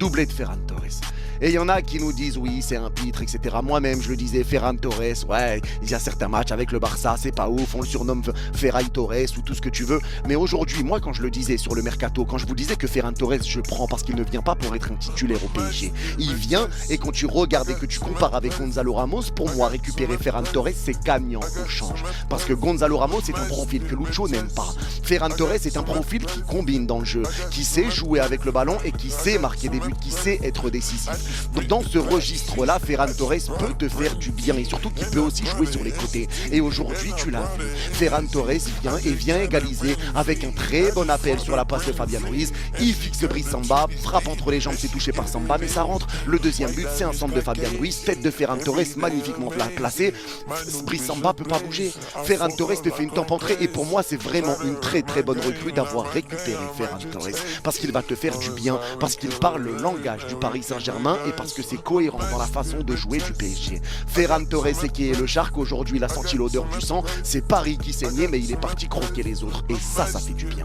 doublé de Ferran Torres. Et il y en a qui nous disent oui, c'est un pitre, etc. Moi-même, je le disais, Ferran Torres, ouais, il y a certains matchs avec le Barça, c'est pas ouf, on le surnomme Ferran Torres ou tout ce que tu veux. Mais aujourd'hui, moi, quand je le disais sur le mercato, quand je vous disais que Ferran Torres, je prends parce qu'il ne vient pas pour être un titulaire au PSG. Il vient, et quand tu regardes et que tu compares avec Gonzalo Ramos, pour moi, récupérer Ferran Torres, c'est gagnant au change. Parce que Gonzalo Ramos, c'est un profil que Lucho n'aime pas. Ferran Torres, c'est un profil qui combine dans le jeu, qui sait jouer avec le ballon et qui sait marquer des buts, qui sait être décisif. Donc dans ce registre-là, Ferran Torres peut te faire du bien et surtout qu'il peut aussi jouer sur les côtés. Et aujourd'hui, tu l'as vu, Ferran Torres vient égaliser avec un très bon appel sur la passe de Fabian Ruiz. Il fixe Brice Samba, frappe entre les jambes, c'est touché par Samba, mais ça rentre. Le deuxième but, c'est un centre de Fabian Ruiz, tête de Ferran Torres magnifiquement placée. Brice Samba peut pas bouger. Ferran Torres te fait une tempe entrée et pour moi, c'est vraiment une très très bonne recrue d'avoir récupéré Ferran Torres parce qu'il va te faire du bien, parce qu'il parle le langage du Paris Saint-Germain et parce que c'est cohérent dans la façon de jouer du PSG. Ferran Torres, c'est qui est le Shark, aujourd'hui il a senti l'odeur du sang, c'est Paris qui saignait mais il est parti croquer les autres et ça fait du bien.